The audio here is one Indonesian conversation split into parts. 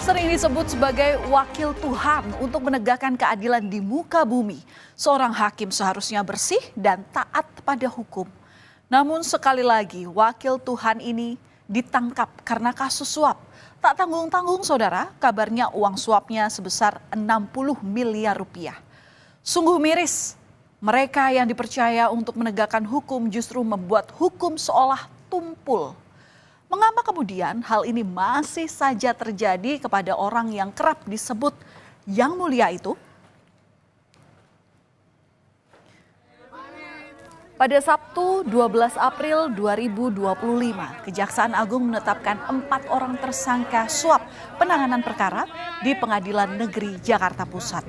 Sering disebut sebagai wakil Tuhan untuk menegakkan keadilan di muka bumi. Seorang hakim seharusnya bersih dan taat pada hukum. Namun sekali lagi wakil Tuhan ini ditangkap karena kasus suap. Tak tanggung-tanggung saudara, kabarnya uang suapnya sebesar 60 miliar rupiah. Sungguh miris, mereka yang dipercaya untuk menegakkan hukum justru membuat hukum seolah tumpul. Mengapa kemudian hal ini masih saja terjadi kepada orang yang kerap disebut yang mulia itu? Pada Sabtu 12 April 2025, Kejaksaan Agung menetapkan 4 orang tersangka suap penanganan perkara di Pengadilan Negeri Jakarta Pusat.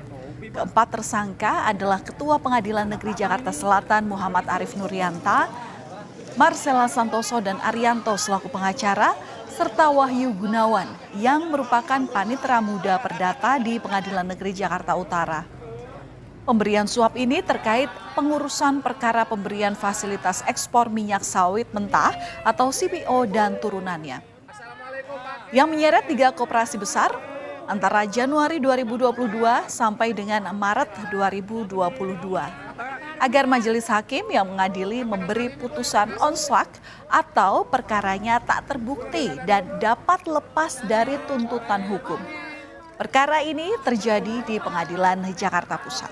Keempat tersangka adalah Ketua Pengadilan Negeri Jakarta Selatan Muhammad Arief Nurianta, Marcella Santoso dan Arianto selaku pengacara, serta Wahyu Gunawan yang merupakan panitera muda perdata di Pengadilan Negeri Jakarta Utara. Pemberian suap ini terkait pengurusan perkara pemberian fasilitas ekspor minyak sawit mentah atau CPO dan turunannya. Yang menyeret 3 koperasi besar antara Januari 2022 sampai dengan Maret 2022. Agar majelis hakim yang mengadili memberi putusan onslak atau perkaranya tak terbukti dan dapat lepas dari tuntutan hukum. Perkara ini terjadi di Pengadilan Jakarta Pusat.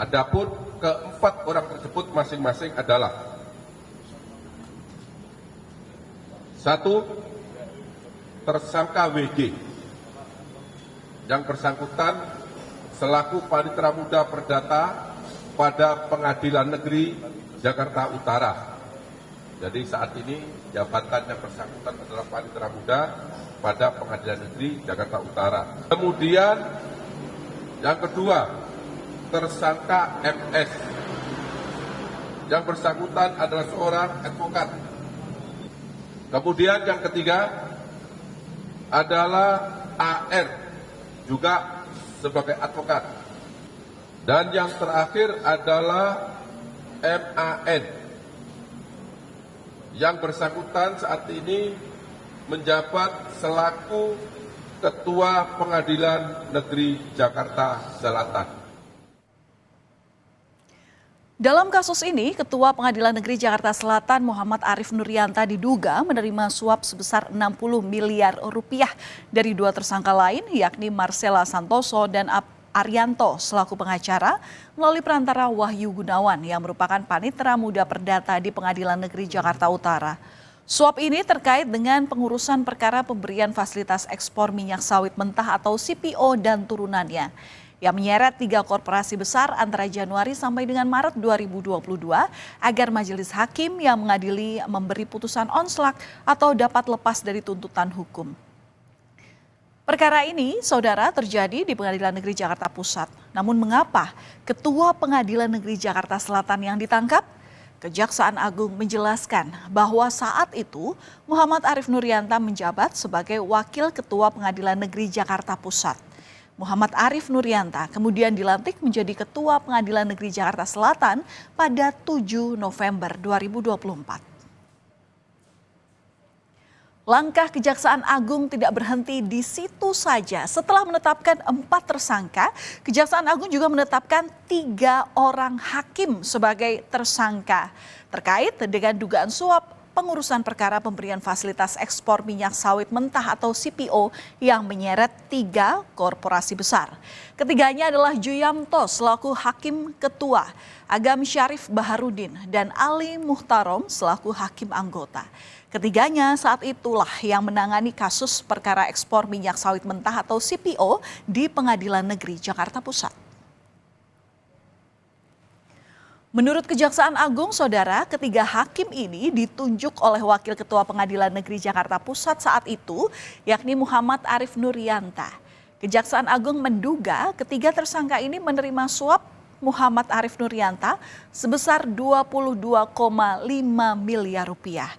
Adapun keempat orang tersebut masing-masing adalah: 1. Tersangka WG yang bersangkutan selaku panitera muda perdata pada Pengadilan Negeri Jakarta Utara. Jadi saat ini jabatan yang bersangkutan adalah panitera muda pada Pengadilan Negeri Jakarta Utara. Kemudian yang kedua, tersangka MS yang bersangkutan adalah seorang advokat. Kemudian yang ketiga adalah AR, juga sebagai advokat. Dan yang terakhir adalah MAN, yang bersangkutan saat ini menjabat selaku Ketua Pengadilan Negeri Jakarta Selatan. Dalam kasus ini, Ketua Pengadilan Negeri Jakarta Selatan Muhammad Arief Nurianta diduga menerima suap sebesar 60 miliar rupiah dari 2 tersangka lain, yakni Marcella Santoso dan Arianto selaku pengacara melalui perantara Wahyu Gunawan yang merupakan panitera muda perdata di Pengadilan Negeri Jakarta Utara. Suap ini terkait dengan pengurusan perkara pemberian fasilitas ekspor minyak sawit mentah atau CPO dan turunannya, yang menyeret 3 korporasi besar antara Januari sampai dengan Maret 2022 agar majelis hakim yang mengadili memberi putusan onslak atau dapat lepas dari tuntutan hukum. Perkara ini, saudara, terjadi di Pengadilan Negeri Jakarta Pusat. Namun mengapa Ketua Pengadilan Negeri Jakarta Selatan yang ditangkap? Kejaksaan Agung menjelaskan bahwa saat itu Muhammad Arief Nurianta menjabat sebagai Wakil Ketua Pengadilan Negeri Jakarta Pusat. Muhammad Arief Nurianta kemudian dilantik menjadi Ketua Pengadilan Negeri Jakarta Selatan pada 7 November 2024. Langkah Kejaksaan Agung tidak berhenti di situ saja. Setelah menetapkan 4 tersangka, Kejaksaan Agung juga menetapkan 3 orang hakim sebagai tersangka terkait dengan dugaan suap pengurusan perkara pemberian fasilitas ekspor minyak sawit mentah atau CPO yang menyeret 3 korporasi besar. Ketiganya adalah Juyamto selaku Hakim Ketua, Agam Syarif Baharudin, dan Ali Muhtarom selaku Hakim Anggota. Ketiganya saat itulah yang menangani kasus perkara ekspor minyak sawit mentah atau CPO di Pengadilan Negeri Jakarta Pusat. Menurut Kejaksaan Agung, saudara, ketiga hakim ini ditunjuk oleh Wakil Ketua Pengadilan Negeri Jakarta Pusat saat itu, yakni Muhammad Arief Nurianta. Kejaksaan Agung menduga ketiga tersangka ini menerima suap Muhammad Arief Nurianta sebesar 22,5 miliar rupiah.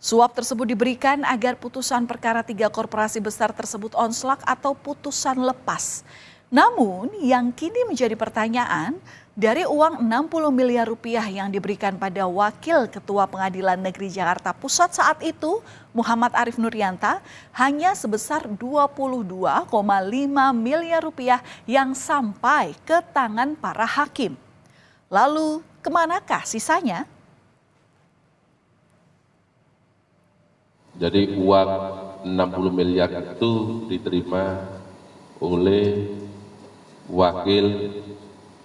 Suap tersebut diberikan agar putusan perkara 3 korporasi besar tersebut onslak atau putusan lepas. Namun yang kini menjadi pertanyaan, Dari uang 60 miliar rupiah yang diberikan pada Wakil Ketua Pengadilan Negeri Jakarta Pusat saat itu, Muhammad Arif Nurianta, hanya sebesar 22,5 miliar rupiah yang sampai ke tangan para hakim. Lalu kemanakah sisanya? Jadi uang 60 miliar itu diterima oleh Wakil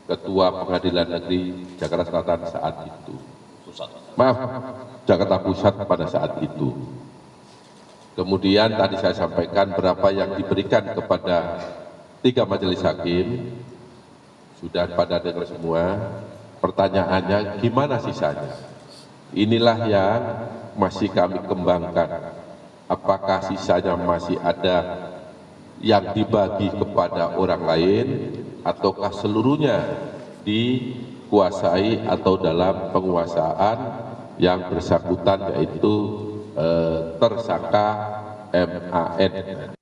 Ketua Pengadilan Negeri Jakarta Selatan saat itu. Jakarta Pusat pada saat itu. Kemudian tadi saya sampaikan berapa yang diberikan kepada 3 majelis hakim. Sudah pada dengar semua. Pertanyaannya gimana sisanya? Inilah yang masih kami kembangkan. Apakah sisanya masih ada yang dibagi kepada orang lain, ataukah seluruhnya dikuasai atau dalam penguasaan yang bersangkutan, yaitu tersangka MAN.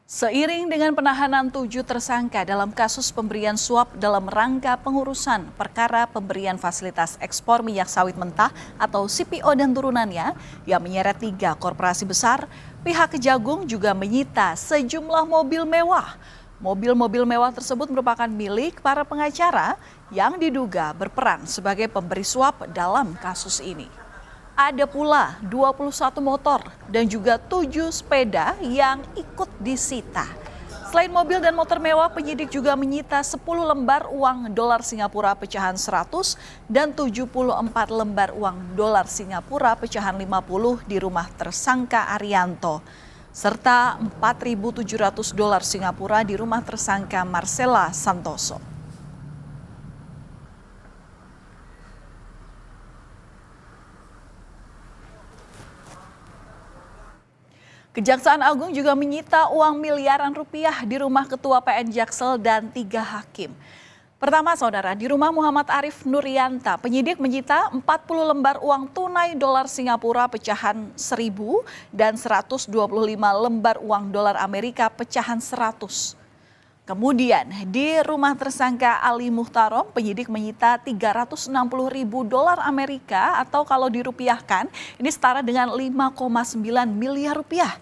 Seiring dengan penahanan 7 tersangka dalam kasus pemberian suap dalam rangka pengurusan perkara pemberian fasilitas ekspor minyak sawit mentah atau CPO dan turunannya yang menyeret 3 korporasi besar, pihak Kejagung juga menyita sejumlah mobil mewah. Mobil-mobil mewah tersebut merupakan milik para pengacara yang diduga berperan sebagai pemberi suap dalam kasus ini. Ada pula 21 motor dan juga 7 sepeda yang ikut disita. Selain mobil dan motor mewah, penyidik juga menyita 10 lembar uang dolar Singapura pecahan 100 dan 74 lembar uang dolar Singapura pecahan 50 di rumah tersangka Arianto, serta 4.700 dolar Singapura di rumah tersangka Marcella Santoso. Kejaksaan Agung juga menyita uang miliaran rupiah di rumah Ketua PN Jaksel dan 3 hakim. Pertama, saudara, di rumah Muhammad Arif Nurianta, penyidik menyita 40 lembar uang tunai dolar Singapura pecahan 1.000 dan 125 lembar uang dolar Amerika pecahan 100. Kemudian di rumah tersangka Ali Muhtarom, penyidik menyita 360.000 dolar Amerika atau kalau dirupiahkan ini setara dengan 5,9 miliar rupiah.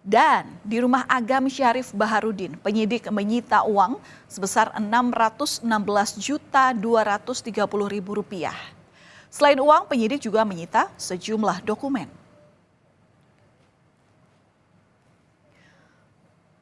Dan di rumah Agam Syarif Baharudin, penyidik menyita uang sebesar 616.230.000 rupiah. Selain uang, penyidik juga menyita sejumlah dokumen.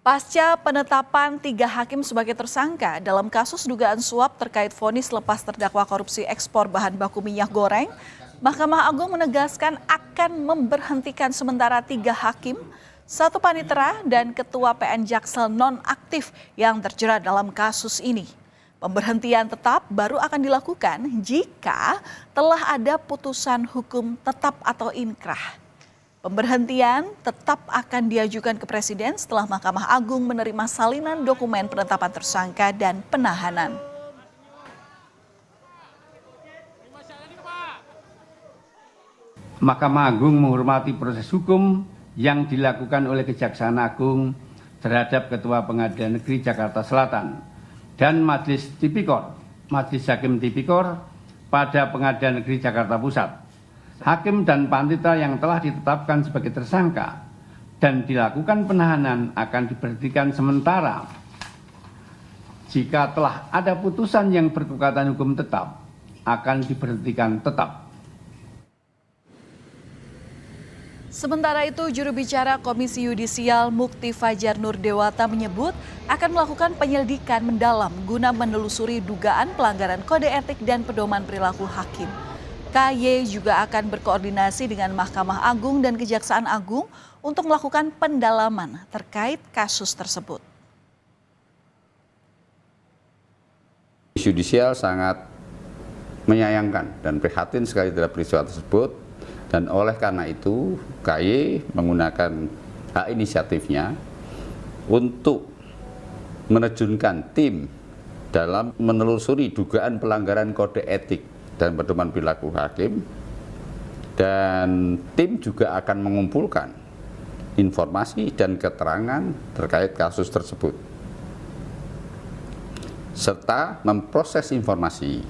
Pasca penetapan 3 hakim sebagai tersangka dalam kasus dugaan suap terkait vonis lepas terdakwa korupsi ekspor bahan baku minyak goreng, Mahkamah Agung menegaskan akan memberhentikan sementara 3 hakim, 1 panitera dan Ketua PN Jaksel nonaktif yang terjerat dalam kasus ini. Pemberhentian tetap baru akan dilakukan jika telah ada putusan hukum tetap atau inkrah. Pemberhentian tetap akan diajukan ke Presiden setelah Mahkamah Agung menerima salinan dokumen penetapan tersangka dan penahanan. Mahkamah Agung menghormati proses hukum yang dilakukan oleh Kejaksaan Agung terhadap Ketua Pengadilan Negeri Jakarta Selatan dan Majelis Tipikor, Majelis Hakim Tipikor pada Pengadilan Negeri Jakarta Pusat. Hakim dan panitera yang telah ditetapkan sebagai tersangka dan dilakukan penahanan akan diberhentikan sementara jika telah ada putusan yang berkekuatan hukum tetap akan diberhentikan tetap. Sementara itu, juru bicara Komisi Yudisial Mukti Fajar Nurdewata menyebut akan melakukan penyelidikan mendalam guna menelusuri dugaan pelanggaran kode etik dan pedoman perilaku hakim. KY juga akan berkoordinasi dengan Mahkamah Agung dan Kejaksaan Agung untuk melakukan pendalaman terkait kasus tersebut. Yudisial sangat menyayangkan dan prihatin sekali terhadap peristiwa tersebut. Dan oleh karena itu, KY menggunakan hak inisiatifnya untuk menerjunkan tim dalam menelusuri dugaan pelanggaran kode etik dan pedoman perilaku hakim. Dan tim juga akan mengumpulkan informasi dan keterangan terkait kasus tersebut. serta memproses informasi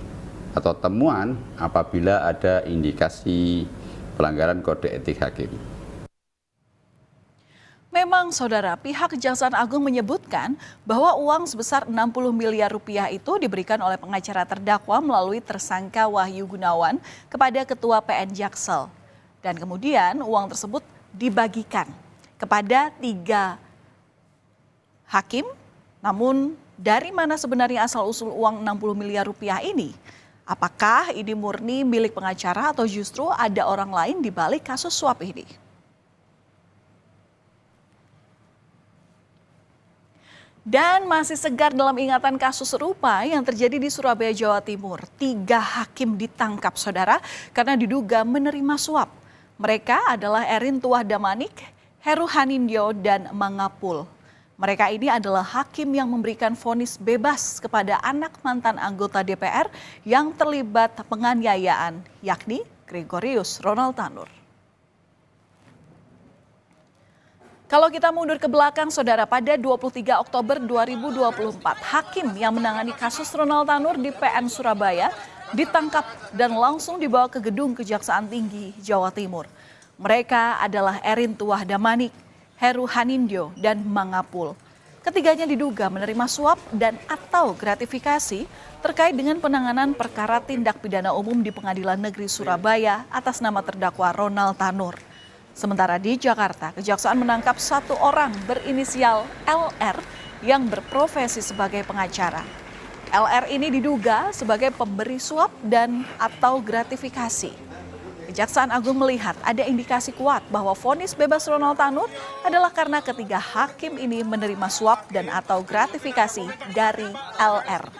atau temuan apabila ada indikasi pelanggaran kode etik hakim. Memang, Saudara, pihak Kejaksaan Agung menyebutkan bahwa uang sebesar 60 miliar rupiah itu diberikan oleh pengacara terdakwa melalui tersangka Wahyu Gunawan kepada Ketua PN Jaksel. Dan kemudian uang tersebut dibagikan kepada 3 hakim. Namun dari mana sebenarnya asal-usul uang 60 miliar rupiah ini? Apakah ini murni milik pengacara atau justru ada orang lain di balik kasus suap ini? Dan masih segar dalam ingatan kasus serupa yang terjadi di Surabaya, Jawa Timur. 3 hakim ditangkap, Saudara, karena diduga menerima suap. Mereka adalah Erin Tuah Damanik, Heru Hanindyo, dan Mangapul. Mereka ini adalah hakim yang memberikan vonis bebas kepada anak mantan anggota DPR yang terlibat penganiayaan, yakni Gregorius Ronald Tanur. Kalau kita mundur ke belakang, Saudara, pada 23 Oktober 2024, hakim yang menangani kasus Ronald Tanur di PN Surabaya ditangkap dan langsung dibawa ke gedung Kejaksaan Tinggi Jawa Timur. Mereka adalah Erin Tuah Damanik, Heru Hanindyo, dan Mangapul. Ketiganya diduga menerima suap dan atau gratifikasi terkait dengan penanganan perkara tindak pidana umum di Pengadilan Negeri Surabaya atas nama terdakwa Ronald Tanur. Sementara di Jakarta, Kejaksaan menangkap 1 orang berinisial LR yang berprofesi sebagai pengacara. LR ini diduga sebagai pemberi suap dan atau gratifikasi. Kejaksaan Agung melihat ada indikasi kuat bahwa vonis bebas Ronald Tanur adalah karena ketiga hakim ini menerima suap dan atau gratifikasi dari LR.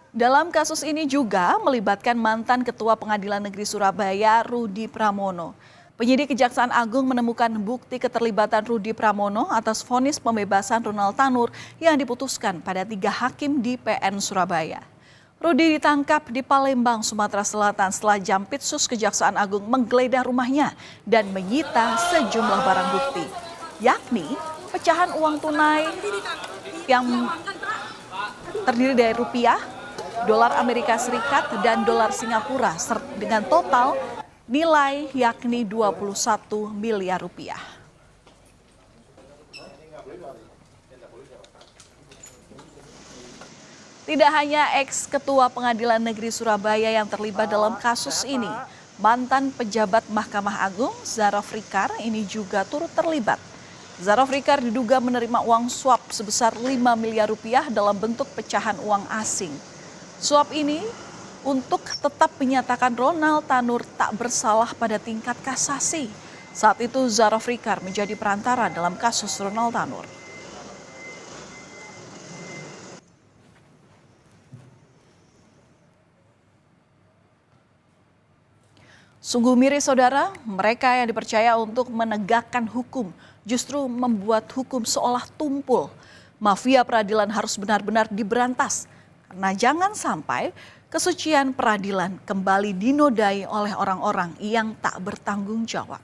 Dalam kasus ini juga melibatkan mantan Ketua Pengadilan Negeri Surabaya, Rudi Pramono. Penyidik Kejaksaan Agung menemukan bukti keterlibatan Rudi Pramono atas vonis pembebasan Ronald Tanur yang diputuskan pada 3 hakim di PN Surabaya. Rudi ditangkap di Palembang, Sumatera Selatan setelah Jampitsus Kejaksaan Agung menggeledah rumahnya dan menyita sejumlah barang bukti, yakni pecahan uang tunai yang terdiri dari rupiah, dolar Amerika Serikat, dan dolar Singapura dengan total nilai yakni 21 miliar rupiah. Tidak hanya ex-ketua Pengadilan Negeri Surabaya yang terlibat dalam kasus ini, mantan pejabat Mahkamah Agung Zarof Rikar ini juga turut terlibat. Zarof Rikar diduga menerima uang suap sebesar 5 miliar rupiah dalam bentuk pecahan uang asing. Suap ini untuk tetap menyatakan Ronald Tanur tak bersalah pada tingkat kasasi. Saat itu Zarof Rikar menjadi perantara dalam kasus Ronald Tanur. Sungguh miris, Saudara, mereka yang dipercaya untuk menegakkan hukum justru membuat hukum seolah tumpul. Mafia peradilan harus benar-benar diberantas. Karena jangan sampai kesucian peradilan kembali dinodai oleh orang-orang yang tak bertanggung jawab.